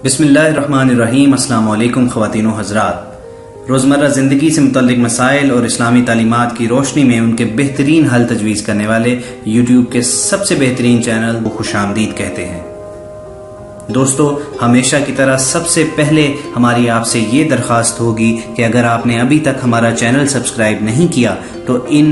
बिस्मिल्लाहिर्रहमानिर्रहीम। अस्सलाम वालेकुम ख़वातीन व हज़रात। रोज़मर्रा ज़िंदगी से मुतल्लिक़ मसाइल और इस्लामी तालीमात की रोशनी में उनके बेहतरीन हल तजवीज़ करने वाले यूट्यूब के सबसे बेहतरीन चैनल को खुशामदीद कहते हैं। दोस्तों, हमेशा की तरह सबसे पहले हमारी आपसे ये दरख्वास्त होगी कि अगर आपने अभी तक हमारा चैनल सब्सक्राइब नहीं किया तो इन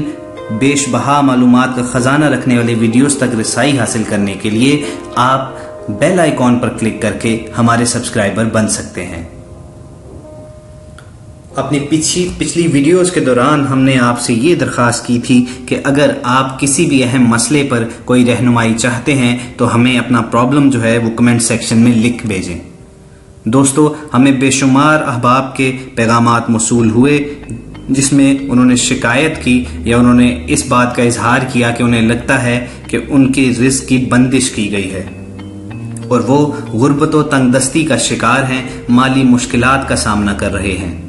बेशबहा मालूमात का ख़जाना रखने वाले वीडियोस तक रसाई हासिल करने के लिए आप बेल आइकॉन पर क्लिक करके हमारे सब्सक्राइबर बन सकते हैं। अपनी पिछली वीडियोस के दौरान हमने आपसे ये दरख्वास्त की थी कि अगर आप किसी भी अहम मसले पर कोई रहनुमाई चाहते हैं तो हमें अपना प्रॉब्लम जो है वो कमेंट सेक्शन में लिख भेजें। दोस्तों, हमें बेशुमार अहबाब के पैगामात मौसूल हुए जिसमें उन्होंने शिकायत की या उन्होंने इस बात का इजहार किया कि उन्हें लगता है कि उनकी रिज़्क़ की बंदिश की गई है और वो गुर्बत व तंगदस्ती का शिकार हैं, माली मुश्किलात का सामना कर रहे हैं।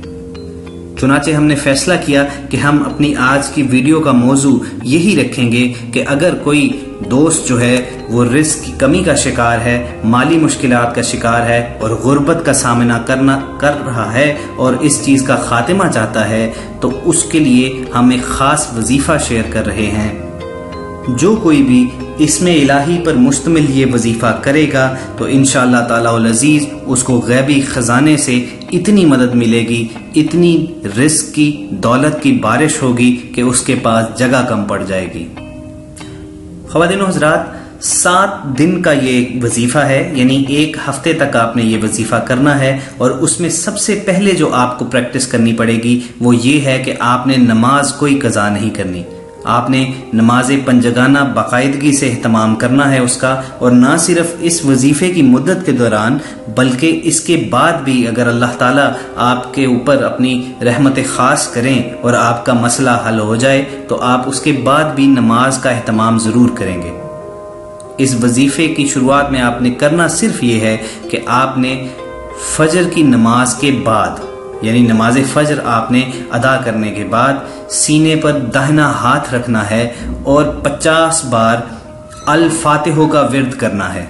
चुनाचे हमने फैसला किया कि हम अपनी आज की वीडियो का मौजू यही रखेंगे कि अगर कोई दोस्त जो है वो रिस्क की कमी का शिकार है, माली मुश्किलात का शिकार है और गुर्बत का सामना कर रहा है और इस चीज़ का खात्मा चाहता है, तो उसके लिए हम एक ख़ास वजीफ़ा शेयर कर रहे हैं। जो कोई भी इसमें इलाही पर मुश्तमिल ये वजीफ़ा करेगा तो इंशाअल्लाह ताला अल अज़ीज़ उसको गैबी ख़जाने से इतनी मदद मिलेगी, इतनी रिज़्क़ की दौलत की बारिश होगी कि उसके पास जगह कम पड़ जाएगी। ख़वातीन व हज़रात, 7 दिन का ये वजीफ़ा है, यानी 1 हफ्ते तक आपने ये वजीफ़ा करना है और उसमें सबसे पहले जो आपको प्रैक्टिस करनी पड़ेगी वो ये है कि आपने नमाज कोई कज़ा नहीं करनी। आपने नमाज पंजगाना बाकायदगी से एहतमाम करना है उसका, और ना सिर्फ इस वजीफ़े की मुद्दत के दौरान बल्कि इसके बाद भी अगर अल्लाह ताला आपके ऊपर अपनी रहमत ख़ास करें और आपका मसला हल हो जाए तो आप उसके बाद भी नमाज का एहतमाम ज़रूर करेंगे। इस वजीफ़े की शुरुआत में आपने करना सिर्फ ये है कि आपने फजर की नमाज के बाद यानी नमाज फजर आपने अदा करने के बाद सीने पर दाहिना हाथ रखना है और 50 बार अल फातिहा का विर्द करना है।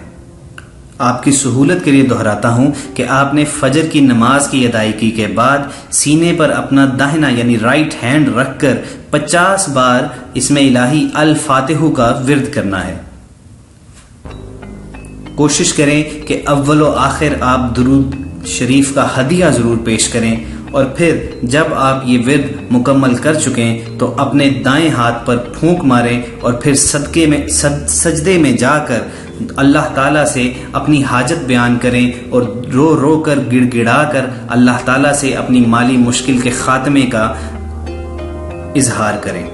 आपकी सहूलत के लिए दोहराता हूँ कि आपने फजर की नमाज की अदायगी के बाद सीने पर अपना दाहिना यानी राइट हैंड रखकर 50 बार इसमें इलाही अल फातिहा का विर्द करना है। कोशिश करें कि अव्वल व आखिर आप दुरूद शरीफ का हदिया ज़रूर पेश करें और फिर जब आप ये विर्द मुकम्मल कर चुकें तो अपने दाएं हाथ पर फूंक मारें और फिर सजदे में जाकर अल्लाह ताला से अपनी हाजत बयान करें और रो रो कर गिड़गिड़ा कर अल्लाह ताला से अपनी माली मुश्किल के खात्मे का इजहार करें।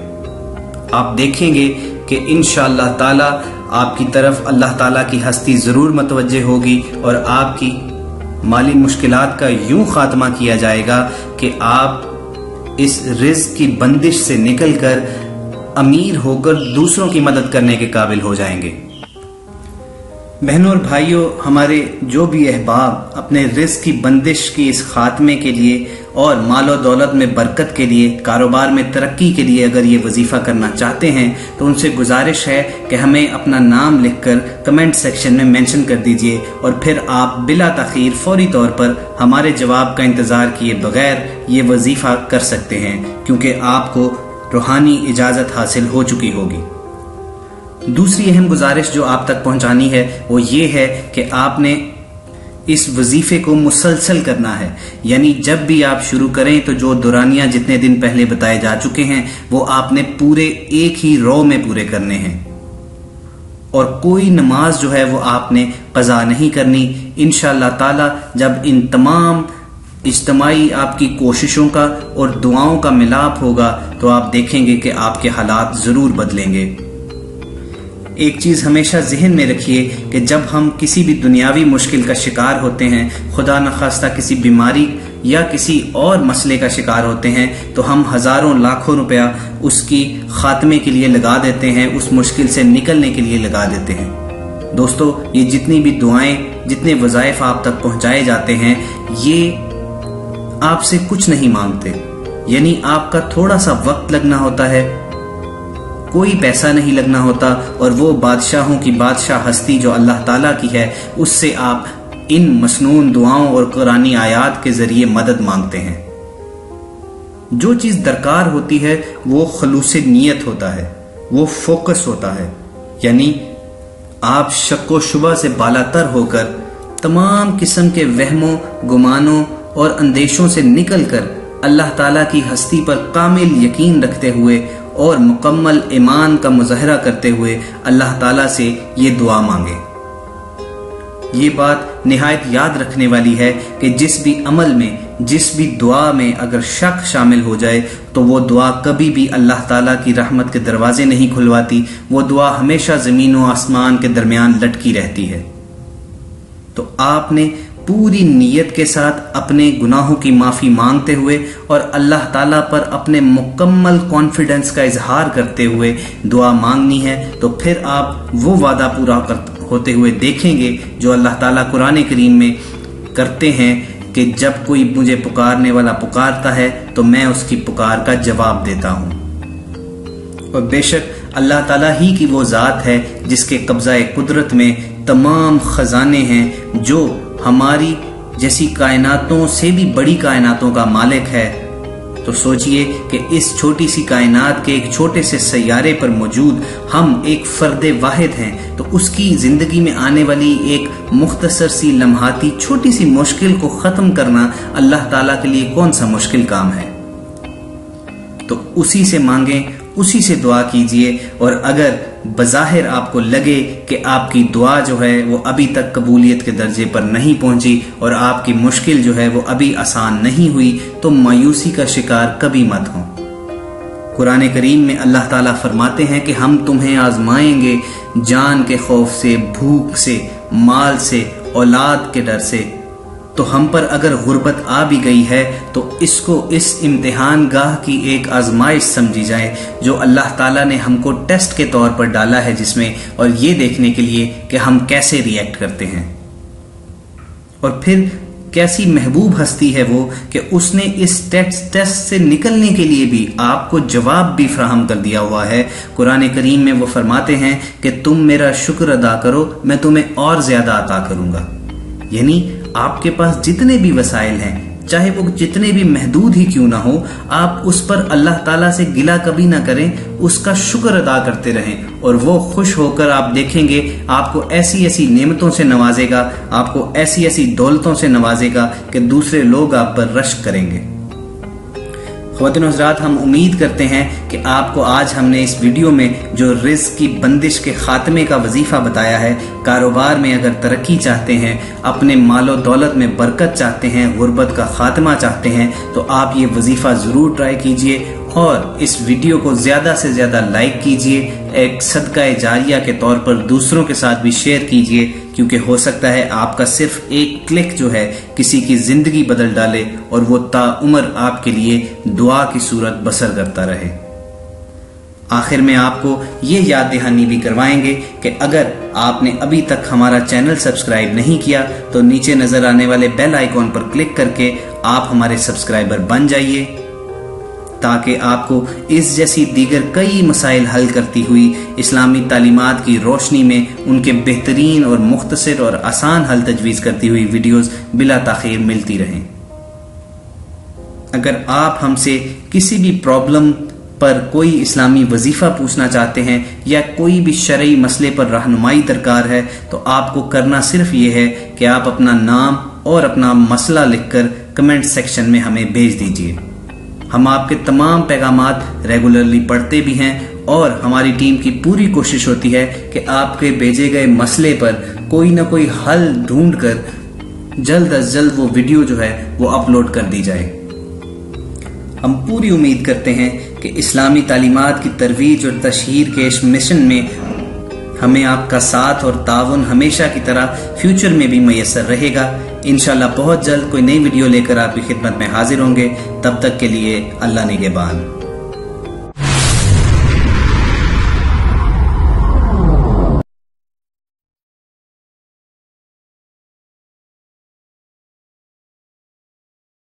आप देखेंगे कि इंशाअल्लाह ताला आपकी तरफ अल्लाह ताला की हस्ती ज़रूर मतवज्जे होगी और आपकी माली मुश्किलात का यूं खात्मा किया जाएगा कि आप इस रिज़्क़ की बंदिश से निकलकर अमीर होकर दूसरों की मदद करने के काबिल हो जाएंगे। बहनों और भाइयों, हमारे जो भी अहबाब अपने रिज़्क़ की बंदिश की इस खात्मे के लिए और मालो दौलत में बरकत के लिए, कारोबार में तरक्की के लिए अगर ये वजीफ़ा करना चाहते हैं तो उनसे गुजारिश है कि हमें अपना नाम लिखकर कमेंट सेक्शन में मेंशन कर दीजिए और फिर आप बिला ताख़ीर फौरी तौर पर हमारे जवाब का इंतज़ार किए बगैर ये वजीफ़ा कर सकते हैं, क्योंकि आपको रूहानी इजाज़त हासिल हो चुकी होगी। दूसरी अहम गुजारिश जो आप तक पहुंचानी है वो ये है कि आपने इस वजीफे को मुसलसल करना है, यानी जब भी आप शुरू करें तो जो दुरानियां जितने दिन पहले बताए जा चुके हैं वो आपने पूरे एक ही रो में पूरे करने हैं और कोई नमाज जो है वो आपने कज़ा नहीं करनी। इंशाअल्लाह ताला जब इन तमाम इज्तिमाई आपकी कोशिशों का और दुआओं का मिलाप होगा तो आप देखेंगे कि आपके हालात ज़रूर बदलेंगे। एक चीज़ हमेशा जहन में रखिए कि जब हम किसी भी दुनियावी मुश्किल का शिकार होते हैं, खुदा न खास्ता किसी बीमारी या किसी और मसले का शिकार होते हैं, तो हम हज़ारों लाखों रुपया उसकी खात्मे के लिए लगा देते हैं, उस मुश्किल से निकलने के लिए लगा देते हैं। दोस्तों, ये जितनी भी दुआएं, जितने वज़ाइफ आप तक पहुंचाए जाते हैं, ये आपसे कुछ नहीं मांगते, यानी आपका थोड़ा सा वक्त लगना होता है, कोई पैसा नहीं लगना होता और वो बादशाहों की बादशाह हस्ती जो अल्लाह ताला की है उससे आप ان مسنون دعاؤں اور قرآنی آیات کے ذریعے مدد مانگتے ہیں۔ جو چیز درکار ہوتی ہے وہ خلوص نیت ہوتا ہے، وہ فوکس ہوتا ہے، یعنی آپ شک و شبہ سے بالاتر ہو کر تمام قسم کے وہموں، گمانوں اور اندیشوں سے نکل کر اللہ تعالیٰ کی ہستی پر کامل یقین رکھتے ہوئے اور مکمل ایمان کا مظاہرہ کرتے ہوئے اللہ تعالیٰ سے یہ دعا مانگے۔ یہ بات نہایت یاد رکھنے والی ہے کہ جس بھی عمل میں، جس بھی دعا میں اگر شک شامل ہو جائے تو وہ دعا کبھی بھی اللہ تعالیٰ کی رحمت کے دروازے نہیں کھلواتی، وہ دعا ہمیشہ زمین و آسمان کے درمیان لٹکی رہتی ہے۔ تو آپ نے پوری نیت کے ساتھ اپنے گناہوں کی معافی مانگتے ہوئے اور اللہ تعالیٰ پر اپنے مکمل کانفیڈنس کا اظہار کرتے ہوئے دعا مانگنی ہے، تو پھر آپ وہ وعدہ پورا ہوتے ہوئے دیکھیں گے جو اللہ تعالیٰ قرآن کریم میں کرتے ہیں کہ جب کوئی مجھے پکارنے والا پکارتا ہے تو میں اس کی پکار کا جواب دیتا ہوں۔ اور بے شک اللہ تعالیٰ ہی کی وہ ذات ہے جس کے قبضہ قدرت میں تمام خزانے ہیں، جو ہماری جیسی کائناتوں سے بھی بڑی کائناتوں کا مالک ہے۔ تو سوچئے کہ اس چھوٹی سی کائنات کے ایک چھوٹے سے سیارے پر موجود ہم ایک فرد واحد ہیں، تو اس کی زندگی میں آنے والی ایک مختصر سی لمحاتی چھوٹی سی مشکل کو ختم کرنا اللہ تعالیٰ کے لیے کون سا مشکل کام ہے؟ تو اسی سے مانگیں، اسی سے دعا کیجئے، اور اگر بظاہر آپ کو لگے کہ آپ کی دعا جو ہے وہ ابھی تک قبولیت کے درجے پر نہیں پہنچی اور آپ کی مشکل جو ہے وہ ابھی آسان نہیں ہوئی، تو مایوسی کا شکار کبھی مت ہوں۔ قرآن کریم میں اللہ تعالیٰ فرماتے ہیں کہ ہم تمہیں آزمائیں گے جان کے خوف سے، بھوک سے، مال سے، اولاد کے ڈر سے۔ تو ہم پر اگر غربت آ بھی گئی ہے تو اس کو اس امتحان گاہ کی ایک آزمائش سمجھی جائے جو اللہ تعالیٰ نے ہم کو ٹیسٹ کے طور پر ڈالا ہے جس میں، اور یہ دیکھنے کے لیے کہ ہم کیسے ری ایکٹ کرتے ہیں۔ اور پھر کیسی محبوب ہستی ہے وہ کہ اس نے اس ٹیسٹ سے نکلنے کے لیے بھی آپ کو جواب بھی فراہم کر دیا ہوا ہے۔ قرآن کریم میں وہ فرماتے ہیں کہ تم میرا شکر ادا کرو، میں تمہیں اور زیادہ عطا کروں گا۔ یعنی آپ کے پاس جتنے بھی وسائل ہیں، چاہے وہ جتنے بھی محدود ہی کیوں نہ ہو، آپ اس پر اللہ تعالیٰ سے گلہ کبھی نہ کریں، اس کا شکر ادا کرتے رہیں، اور وہ خوش ہو کر آپ دیکھیں گے آپ کو ایسی ایسی نعمتوں سے نوازے گا، آپ کو ایسی ایسی دولتوں سے نوازے گا کہ دوسرے لوگ آپ پر رشک کریں گے۔ خواتین و حضرات، ہم امید کرتے ہیں کہ آپ کو آج ہم نے اس ویڈیو میں جو رزق کی بندش کے خاتمے کا وظیفہ بتایا ہے، کاروبار میں اگر ترقی چاہتے ہیں، اپنے مال و دولت میں برکت چاہتے ہیں، غربت کا خاتمہ چاہتے ہیں، تو آپ یہ وظیفہ ضرور ٹرائی کیجئے اور اس ویڈیو کو زیادہ سے زیادہ لائک کیجئے، ایک صدقہ جاریہ کے طور پر دوسروں کے ساتھ بھی شیئر کیجئے، کیونکہ ہو سکتا ہے آپ کا صرف ایک کلک جو ہے کسی کی زندگی بدل ڈالے اور وہ تا عمر آپ کے لیے دعا کی صورت بسر کرتا رہے۔ آخر میں آپ کو یہ یاد دہانی بھی کروائیں گے کہ اگر آپ نے ابھی تک ہمارا چینل سبسکرائب نہیں کیا تو نیچے نظر آنے والے بیل آئیکن پر کلک کر کے آپ ہمارے سبسکرائبر بن جائیے، تاکہ آپ کو اس جیسی دیگر کئی مسائل حل کرتی ہوئی اسلامی تعلیمات کی روشنی میں ان کے بہترین اور مختصر اور آسان حل تجویز کرتی ہوئی ویڈیوز بلا تاخیر ملتی رہیں۔ اگر آپ ہم سے کسی بھی پرابلم پر کوئی اسلامی وظیفہ پوچھنا چاہتے ہیں یا کوئی بھی شرعی مسئلے پر رہنمائی درکار ہے تو آپ کو کرنا صرف یہ ہے کہ آپ اپنا نام اور اپنا مسئلہ لکھ کر کمنٹ سیکشن میں ہمیں بھیج دیجیے۔ ہم آپ کے تمام پیغامات ریگولرلی پڑھتے بھی ہیں اور ہماری ٹیم کی پوری کوشش ہوتی ہے کہ آپ کے بھیجے گئے مسئلے پر کوئی نہ کوئی حل ڈھونڈ کر جلد از جلد وہ ویڈیو جو ہے وہ اپلوڈ کر دی جائے۔ ہم پوری امید کرتے ہیں کہ اسلامی تعلیمات کی ترویج اور تشہیر کے اس مشن میں ہمیں آپ کا ساتھ اور تعاون ہمیشہ کی طرح فیوچر میں بھی میسر رہے گا۔ انشاءاللہ بہت جلد کوئی نئی ویڈیو لے کر آپ کی خدمت میں حاضر ہوں گے۔ تب تک کے لیے اللہ نگہبان۔